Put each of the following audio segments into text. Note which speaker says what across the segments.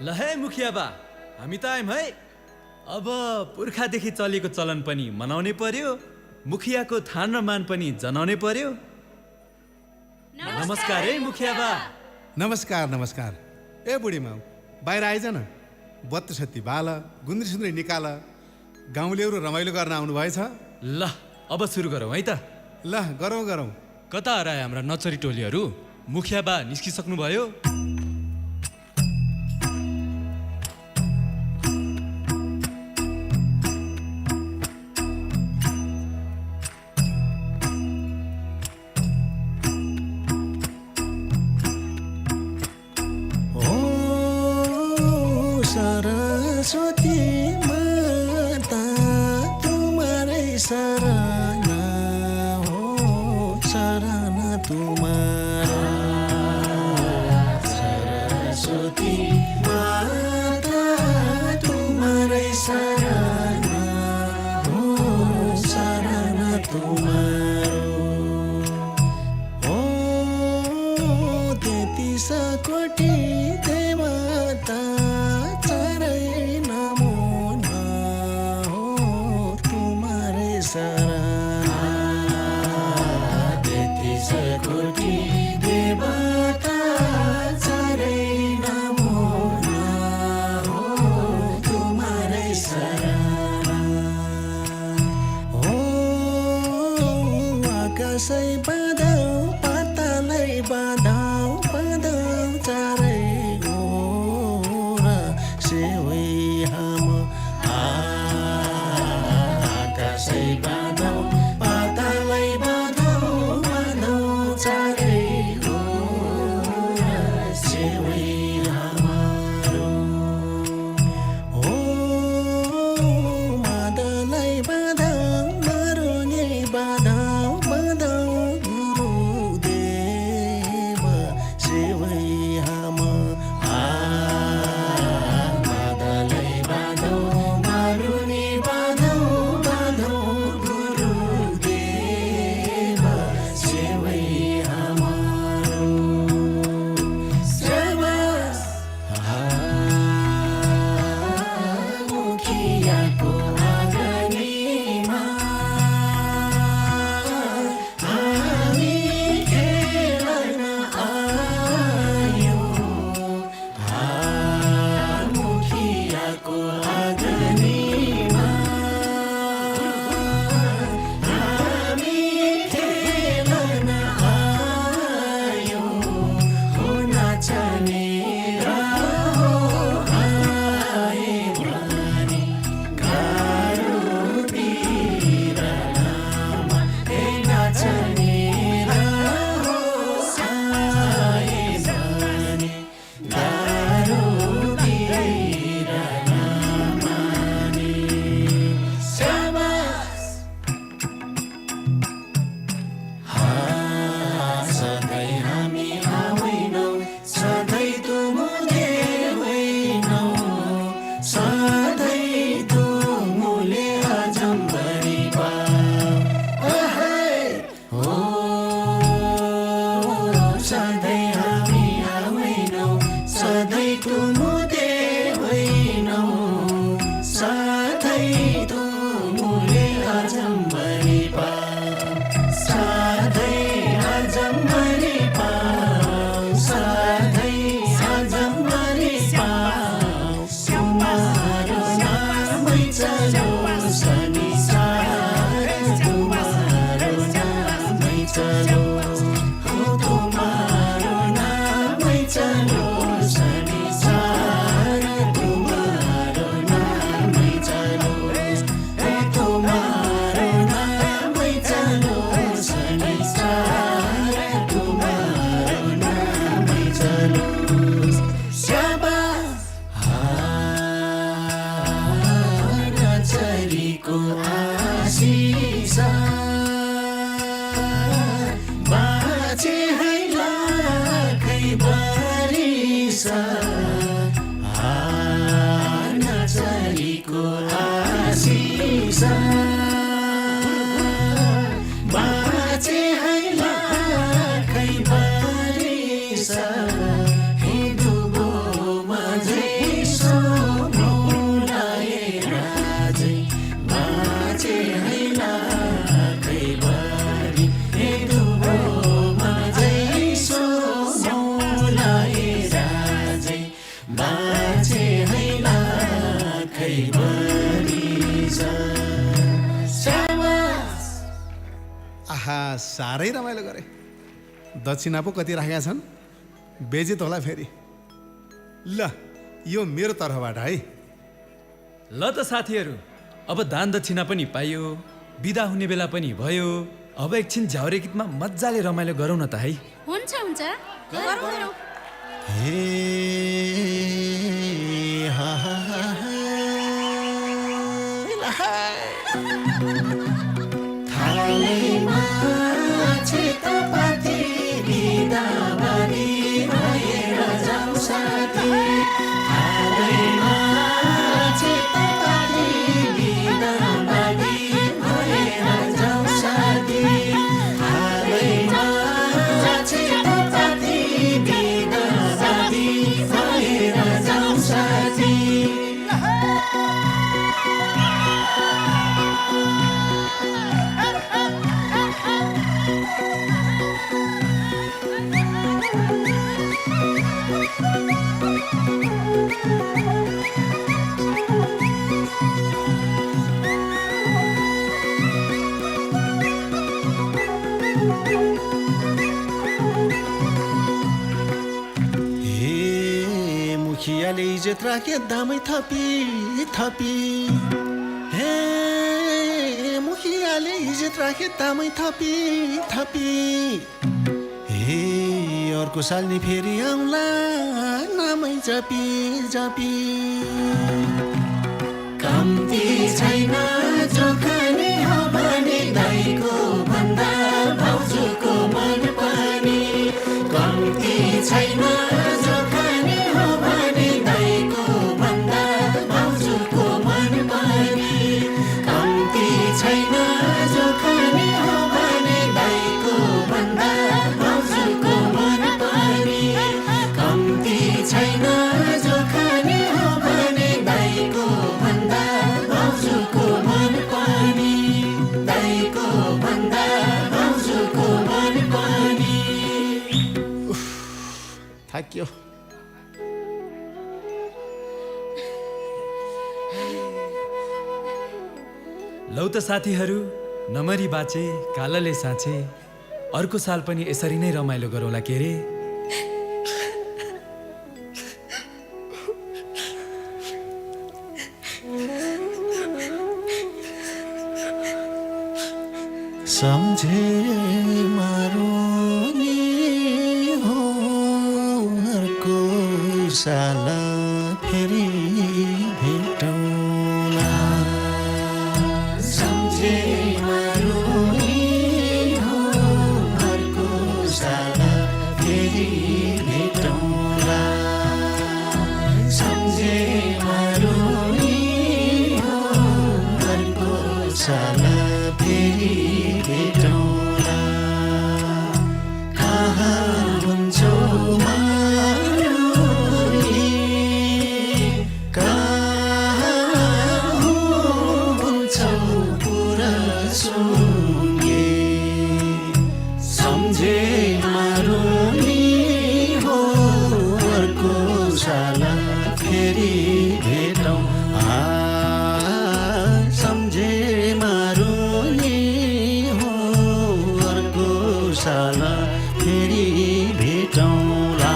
Speaker 1: ल है मुखिया बा, हामी त आयौँ है। अब पुर्खादेखि चलेको चलन पनि मनाउनै पर्यो, मुखियाको थान र मान पनि जनाउनै पर्यो। नमस्कार है मुखिया बा।
Speaker 2: नमस्कार नमस्कार। ए बुढी माउ, बाहिर आइज न। बत्ती सत्ती बाल, गुन्द्री सुन्द्री निकाल। गाउँलेहरू रमाइलो गर्न आउनुभएछ।
Speaker 1: ल अब सुरु गरौँ है त।
Speaker 2: ल गरौँ गरौँ।
Speaker 1: कता हराए हाम्रा नचरी टोलीहरू? मुखिया बा निस्किसक्नु भयो?
Speaker 3: सरस्वती माता तुम्हारे शरण हो, शरण तुम्हारा। सरस्वती माता तुम्हारे शरण हो, शरण तुम्हारो। हो 33 कोटी देवता आकाशै बाँधौ पातालै बाँधौ बाँधौ चारै गोर सेवै हाम। आकाशै बाँधौ पातालै बाँधौ बाँधौ चारै गोर सेवै हाम्रो। हो मादलै बाँधौ मारुनी बाँधौ
Speaker 2: आहा साह्रै रमाइलो गरे। दक्षिणा पो कति राखेका छन्, बेजित होला फेरि। ल यो मेरो तर्फबाट है।
Speaker 1: ल त साथीहरू, अब दान दक्षिणा पनि पाइयो, बिदा हुने बेला पनि भयो। अब एकछिन झ्याउरे गीतमा मजाले रमाइलो गरौँ न त है।
Speaker 4: हुन्छ हुन्छ गरौँ गरौँ।
Speaker 3: हे हा हा हा थालैमा चितपाती बिदाबारी भएर जाऊ साथी। थालैमा चितपाती बिदाबारी भएर जाऊ साथी। थालैमा चितपाती बिदाबारी भएर जाऊ साथी। मुखियाले इज्जत राखे दामै थपी थपी। हे मुखियाले इज्जत राखे दामै थपी थपी। हे अर्को साल नि फेरि आउँला नामै जपी जपी। कम्ती छैन जोखाने हो भने दाइको भन्दा भाउजूको मन पनि। कम्ती छैन जोखाने हो भने दाइको भन्दा भाउजूको मन पनि। कम्ती छैन जोखाने हो भने दाइको भन्दा भाउजूको मन पनि। कम्ती छैन जोखाने हो भने दाइको भन्दा भाउजूको मन पनि। दाइको भन्दा भाउजूको मन पनि। थाक्यो।
Speaker 1: लौ त साथीहरू, नमरी बाँचे कालले साँचे। अर्को साल पनि यसरी नै रमाइलो गरौँला के रे।
Speaker 3: सम्झे मारुनी हो अर्को साल फेरि भेटौँला। सम्झे मारुनी हो अर्को साल फेरि भेटौँला। सम्झे मारुनी हो अर्को साल फेरि भेटौँला। कहाँ हुन्छौ मारुनी, कहाँ हुन्छौ पुरा सुङ्गे। सम्झे मारुनी हो अर्को साल फेरि भेटौँ। सम्झे मारुनी हो अर्को साल फेरि भेटौँला।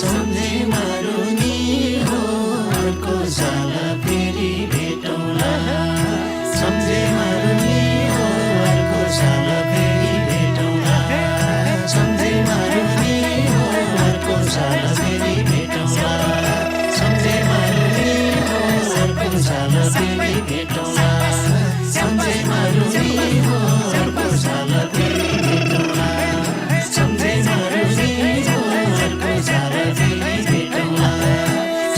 Speaker 3: सम्झे मारुनी हो अर्को साल फेरि भेटौँला। सम्झे मारुनी हो अर्को साल फेरि भेटौँला। सम्झे मारुनी हो अर्को साल फेरि भेटौँला। सम्झे मारुनी हो अर्को साल फेरि भेटौँला। सम्झे मारुनी हो अर्को साल फेरि भेटौँला। सम्झे मारुनी हो अर्को साल फेरि भेटौँला।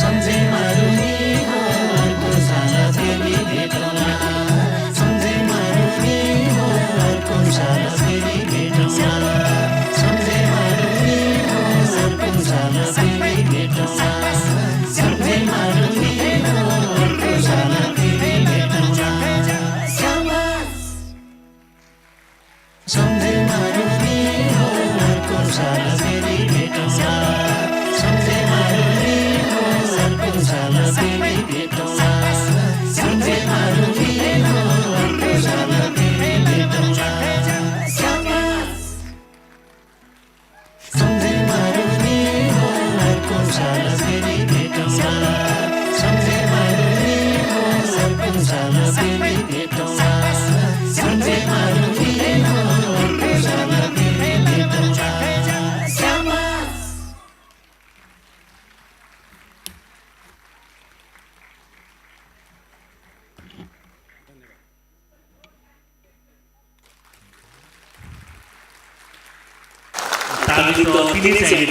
Speaker 3: सम्झे मारुनी हो अर्को साल फेरि भेटौँला। सम्झे मारुनी हो अर्को साल फेरि भेटौँला। सम्झे मारुनी हो अर्को साल फेरि भेटौँला। सम्झे मारुनी हो अर्को साल फेरि भेटौँला। सम्झे मारुनी हो अर्को साल फेरि भेटौँला। सम्झे मारुनी हो अर्को साल फेरि भेटौँला। सम्झे मारुनी हो अर्को साल फेरि भेटौँला।
Speaker 5: ताली तो अति नै चाहिए